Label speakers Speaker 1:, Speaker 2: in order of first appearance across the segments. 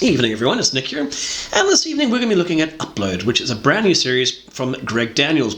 Speaker 1: Evening everyone, it's Nick here, and this evening we're going to be looking at Upload, which is a brand new series from Greg Daniels.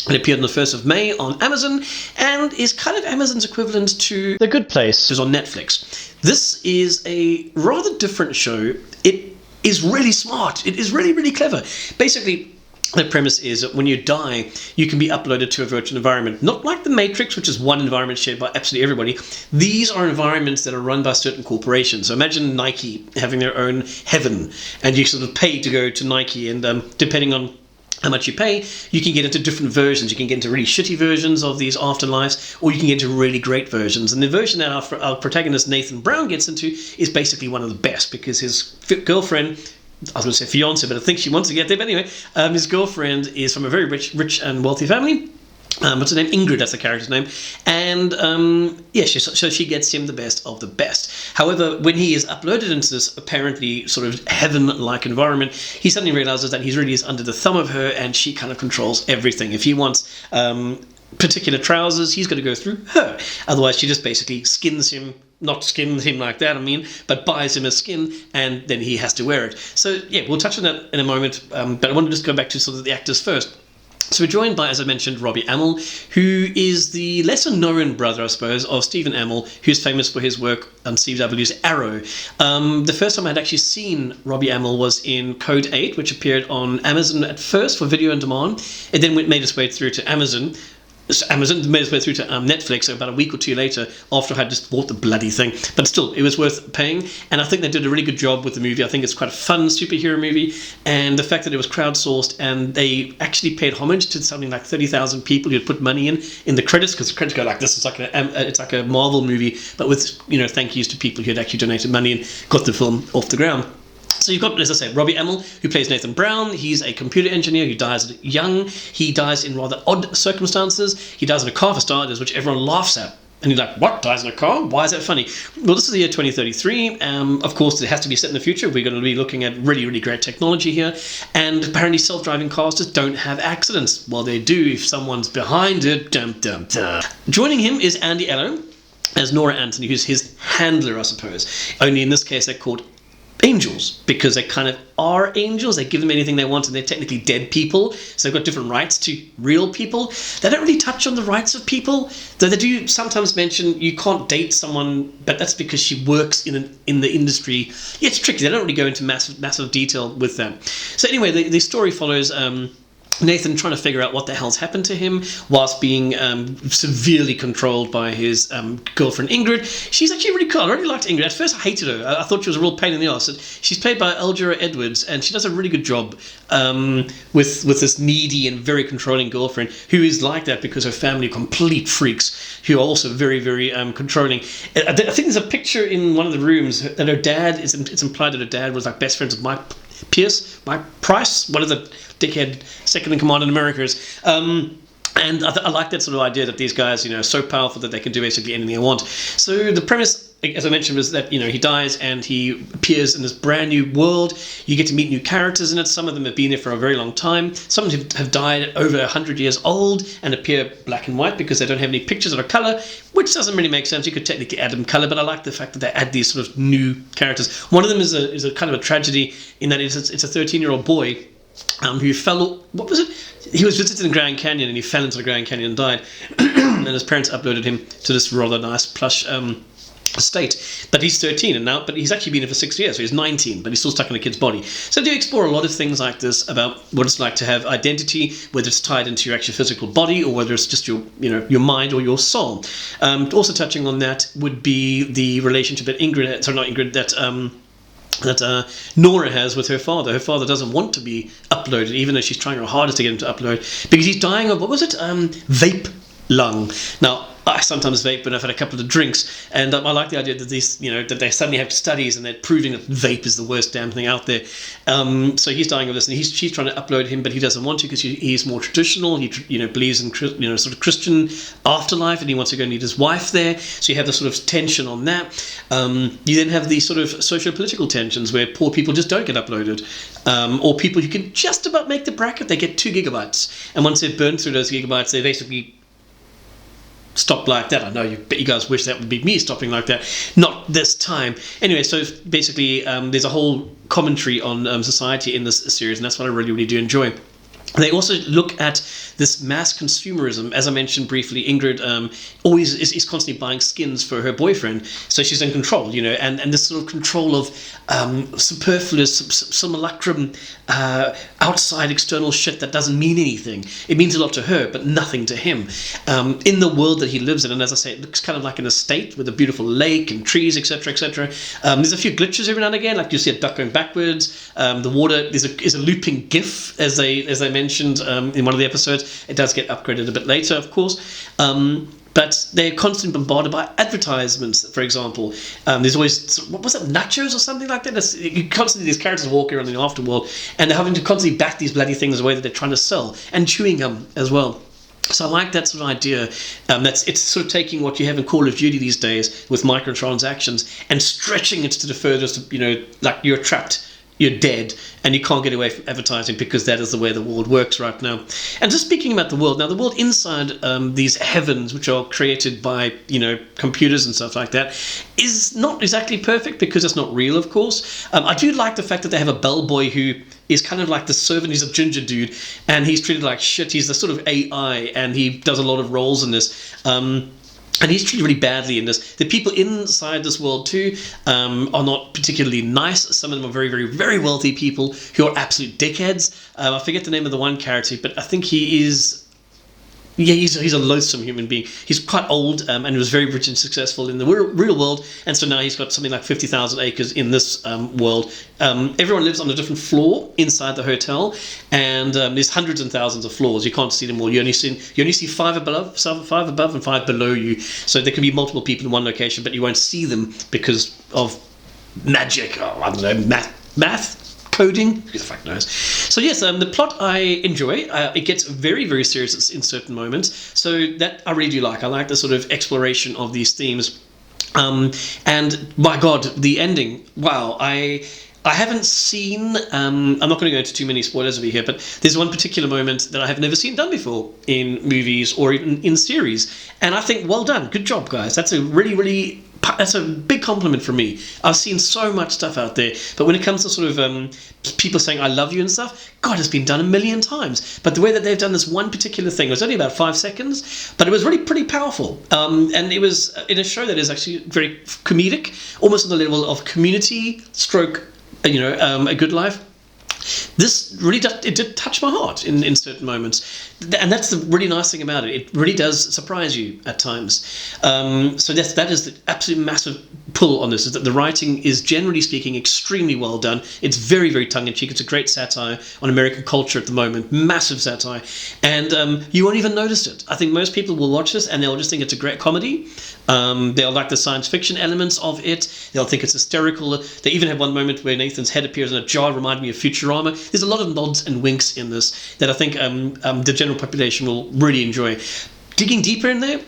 Speaker 1: It appeared on the 1st of May on Amazon, and is kind of Amazon's equivalent to The Good Place, which is on Netflix. This is a rather different show. It is really smart. It is really, really clever. Basically, the premise is that when you die, you can be uploaded to a virtual environment. Not like The Matrix, which is one environment shared by absolutely everybody. These are environments that are run by certain corporations. So imagine Nike having their own heaven, and you sort of pay to go to Nike, and depending on how much you pay, you can get into different versions. You can get into really shitty versions of these afterlives, or you can get into really great versions. And the version that our protagonist Nathan Brown gets into is basically one of the best, because his girlfriend, I was going to say fiance, but I think she wants to get there. But anyway, his girlfriend is from a very rich and wealthy family. What's her name? Ingrid, that's the character's name. And so she gets him the best of the best. However, when he is uploaded into this apparently sort of heaven-like environment, he suddenly realizes that he really is under the thumb of her, and she kind of controls everything. If he wants particular trousers, he's going to go through her. Otherwise, she just basically skins him. Not skins him like that, but buys him a skin, and then he has to wear it. So, yeah, we'll touch on that in a moment, but I want to just go back to sort of the actors first. So we're joined by, as I mentioned, Robbie Amell, who is the lesser-known brother, I suppose, of Stephen Amell, who's famous for his work on CW's Arrow. The first time I'd actually seen Robbie Amell was in Code 8, which appeared on Amazon at first for video on demand. It then made its way through to Amazon made its way through to Netflix about a week or two later, after I had just bought the bloody thing. But still, it was worth paying, and I think they did a really good job with the movie. I think it's quite a fun superhero movie, and the fact that it was crowdsourced, and they actually paid homage to something like 30,000 people who had put money in the credits, because the credits go like this. It's like a Marvel movie, but with thank yous to people who had actually donated money and got the film off the ground. So you've got, as I said, Robbie Amell, who plays Nathan Brown. He's a computer engineer who dies young. He dies in rather odd circumstances. He dies in a car, for starters, which everyone laughs at. And you're like, what? Dies in a car? Why is that funny? Well, this is the year 2033. Of course, it has to be set in the future. We're going to be looking at really, really great technology here. And apparently self-driving cars just don't have accidents. Well, they do if someone's behind it. Dum, dum, dum. Joining him is Andy Ello as Nora Anthony, who's his handler, I suppose. Only in this case, they're called angels, because they kind of are angels. They give them anything they want, and they're technically dead people, so they've got different rights to real people. They don't really touch on the rights of people, though they do sometimes mention you can't date someone, but that's because she works in the industry. Yeah, it's tricky. They don't really go into massive detail with that. So anyway, the story follows Nathan trying to figure out what the hell's happened to him whilst being severely controlled by his girlfriend Ingrid. She's actually really cool. I really liked Ingrid. At first I hated her. I thought she was a real pain in the arse. She's played by Elvira Edwards, and she does a really good job with this needy and very controlling girlfriend, who is like that because her family are complete freaks who are also very, very controlling. I think there's a picture in one of the rooms that her dad, it's implied that her dad was like best friends with Mike Price, one of the dickhead second in command in America is. And I like that sort of idea that these guys, are so powerful that they can do basically anything they want. So the premise, as I mentioned, was that, he dies and he appears in this brand new world. You get to meet new characters in it. Some of them have been there for a very long time. Some have died over 100 years old and appear black and white because they don't have any pictures of a color, which doesn't really make sense. You could technically add them color, but I like the fact that they add these sort of new characters. One of them is a kind of a tragedy in that it's a 13-year-old boy who fell. What was it? He was visiting Grand Canyon and he fell into the Grand Canyon and died. And his parents uploaded him to this rather nice plush estate. But he's 13 but he's actually been here for 6 years, so he's 19, but he's still stuck in a kid's body. So they do explore a lot of things like this about what it's like to have identity, whether it's tied into your actual physical body or whether it's just your mind or your soul. Also touching on that would be the relationship that Nora has with her father. Her father doesn't want to be uploaded, even though she's trying her hardest to get him to upload, because he's dying of, vape lung. Now, I sometimes vape when I've had a couple of drinks, and I like the idea that these, that they suddenly have studies and they're proving that vape is the worst damn thing out there. So he's dying of this, and she's trying to upload him, but he doesn't want to because he's more traditional. He believes in sort of Christian afterlife, and he wants to go and meet his wife there. So you have this sort of tension on that. You then have these sort of socio-political tensions where poor people just don't get uploaded, or people who can just about make the bracket, they get 2 gigabytes, and once they've burned through those gigabytes, they basically stop like that. I know you guys wish that would be me stopping like that. Not this time. Anyway, so basically there's a whole commentary on society in this series, and that's what I really, really do enjoy. They also look at this mass consumerism. As I mentioned briefly, Ingrid always is constantly buying skins for her boyfriend, so she's in control, and this sort of control of superfluous, simulacrum, outside external shit that doesn't mean anything. It means a lot to her, but nothing to him. In the world that he lives in, and as I say, it looks kind of like an estate with a beautiful lake and trees, etc., etc. There's a few glitches every now and again, like you see a duck going backwards. The water is a looping GIF, as they mentioned in one of the episodes. It does get upgraded a bit later, of course. But they're constantly bombarded by advertisements, for example. There's always, what was it, nachos or something like that? Constantly these characters walking around in the afterworld, and they're having to constantly back these bloody things away that they're trying to sell, and chewing gum as well. So I like that sort of idea. It's sort of taking what you have in Call of Duty these days with microtransactions and stretching it to the furthest, like you're trapped. You're dead, and you can't get away from advertising because that is the way the world works right now. And just speaking about the world, now the world inside these heavens, which are created by, computers and stuff like that, is not exactly perfect because it's not real, of course. I do like the fact that they have a bellboy who is kind of like the servant. He's a ginger dude, and he's treated like shit. He's the sort of AI, and he does a lot of roles in this. And he's treated really badly in this. The people inside this world too are not particularly nice. Some of them are very, very, very wealthy people who are absolute dickheads. I forget the name of the one character, but I think he is... Yeah, he's a loathsome human being. He's quite old and he was very rich and successful in the real world, and so now he's got something like 50,000 acres in this world. Everyone lives on a different floor inside the hotel, and there's hundreds and thousands of floors. You can't see them all. You only see five above and five below you. So there can be multiple people in one location, but you won't see them because of magic. Oh, I don't know, math. Coding, who the fuck knows. So yes, the plot I enjoy. It gets very, very serious in certain moments. So that I really do like. I like the sort of exploration of these themes. And my God, the ending. Wow, I haven't seen. I'm not going to go into too many spoilers over here, but there's one particular moment that I have never seen done before in movies or even in series, and I think, well done, good job, guys. That's a really, really. That's a big compliment from me. I've seen so much stuff out there, but when it comes to sort of people saying I love you and stuff, God, it's been done a million times. But the way that they've done this one particular thing, it was only about 5 seconds, but it was really pretty powerful. And it was in a show that is actually very comedic, almost on the level of Community stroke, A Good Life. This really did touch my heart in certain moments, and that's the really nice thing about it. It really does surprise you at times. So that is the absolute massive pull on this, is that the writing is, generally speaking, extremely well done. It's very, very tongue-in-cheek. It's a great satire on American culture at the moment, massive satire, and you won't even notice it. I think most people will watch this and they'll just think it's a great comedy. They'll like the science fiction elements of it. They'll think it's hysterical. They even have one moment where Nathan's head appears in a jar, reminding me of Futurama. There's a lot of nods and winks in this that I think the general population will really enjoy. Digging deeper in there,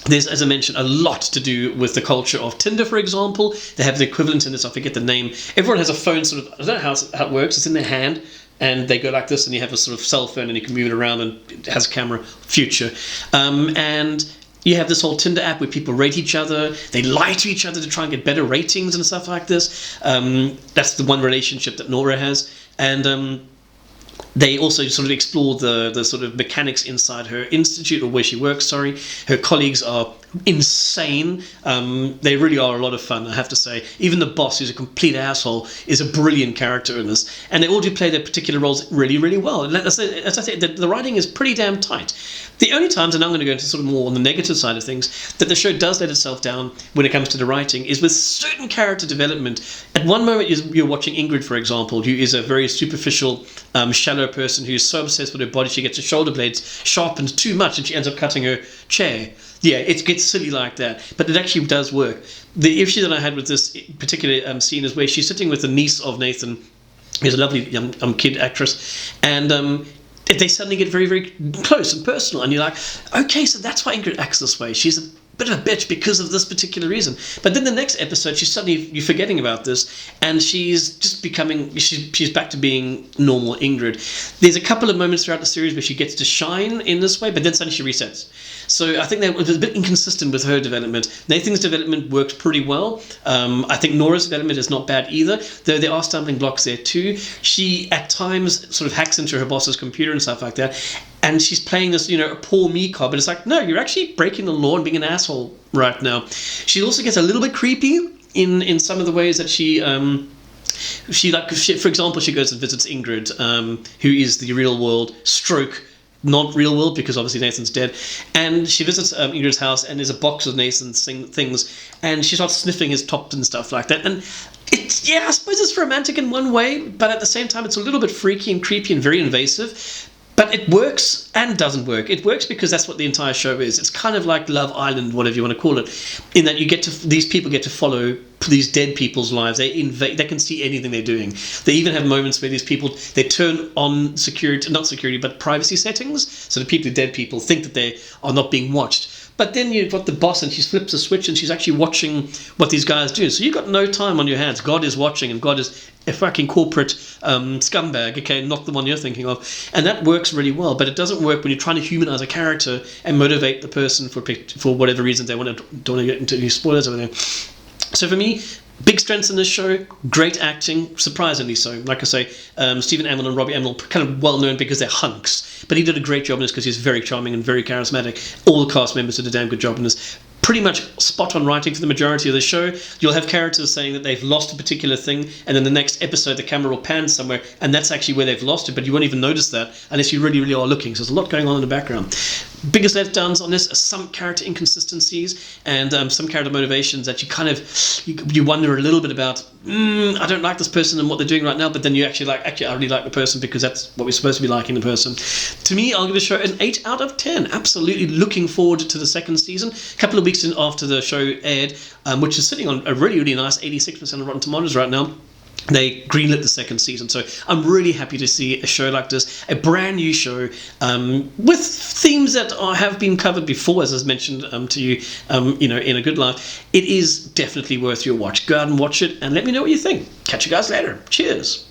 Speaker 1: there's, as I mentioned, a lot to do with the culture of Tinder, for example. They have the equivalent in this, I forget the name. Everyone has a phone sort of, I don't know how it works, it's in their hand, and they go like this, and you have a sort of cell phone, and you can move it around, and it has a camera, future. And you have this whole Tinder app where people rate each other. They lie to each other to try and get better ratings and stuff like this. That's the one relationship that Nora has. And they also sort of explore the sort of mechanics inside her institute, or where she works, Her colleagues are insane. They really are a lot of fun, I have to say. Even the boss, who's a complete asshole, is a brilliant character in this. And they all do play their particular roles really, really well. And as I say, the writing is pretty damn tight. The only times, and I'm going to go into sort of more on the negative side of things, that the show does let itself down when it comes to the writing is with certain character development. At one moment, you're watching Ingrid, for example, who is a very superficial, shallow person who's so obsessed with her body she gets her shoulder blades sharpened too much and she ends up cutting her chair. Yeah, it gets silly like that, but it actually does work. The issue that I had with this particular scene is where she's sitting with the niece of Nathan, who's a lovely young kid actress, and they suddenly get very, very close and personal, and you're like, okay, so that's why Ingrid acts this way. She's a bit of a bitch because of this particular reason. But then the next episode, you're forgetting about this, and she's just she's back to being normal Ingrid. There's a couple of moments throughout the series where she gets to shine in this way, but then suddenly she resets. So I think that was a bit inconsistent with her development. Nathan's development worked pretty well. I think Nora's development is not bad either, though there are stumbling blocks there too. She at times sort of hacks into her boss's computer and stuff like that, and she's playing this, a poor me card, but it's like, no, you're actually breaking the law and being an asshole right now. She also gets a little bit creepy in some of the ways that she for example, she goes and visits Ingrid, who is the real world stroke not real world, because obviously Nathan's dead, and she visits Ingrid's house, and there's a box of Nathan's things, and she starts sniffing his top and stuff like that, and it's, I suppose it's romantic in one way, but at the same time it's a little bit freaky and creepy and very invasive. But it works and doesn't work. It works because that's what the entire show is. It's kind of like Love Island, whatever you want to call it, in that these people get to follow these dead people's lives. They can see anything they're doing. They even have moments where these people, they turn on not security, but privacy settings, so the dead people think that they are not being watched. But then you've got the boss, and she flips a switch, and she's actually watching what these guys do. So you've got no time on your hands. God is watching, and God is a fucking corporate scumbag, okay, not the one you're thinking of. And that works really well, but it doesn't work when you're trying to humanize a character and motivate the person for whatever reason they don't want to get into any spoilers over there. So for me, big strengths in this show, great acting, surprisingly so. Like I say, Stephen Amell and Robbie Amell, kind of well known because they're hunks, but he did a great job in this because he's very charming and very charismatic. All the cast members did a damn good job in this. Pretty much spot on writing for the majority of the show. You'll have characters saying that they've lost a particular thing, and then the next episode the camera will pan somewhere, and that's actually where they've lost it, but you won't even notice that unless you really, really are looking. So there's a lot going on in the background. Biggest letdowns on this are some character inconsistencies and some character motivations that you wonder a little bit about. I don't like this person and what they're doing right now, but then you actually I really like the person because that's what we're supposed to be liking the person. To me, I'll give the show an 8 out of 10. Absolutely looking forward to the second season. A couple of weeks after the show aired, which is sitting on a really, really nice 86% of Rotten Tomatoes right now. They greenlit the second season, so I'm really happy to see a show like this, a brand new show with themes that have been covered before, as I mentioned to you, in A Good Life. It is definitely worth your watch. Go out and watch it, and let me know what you think. Catch you guys later. Cheers.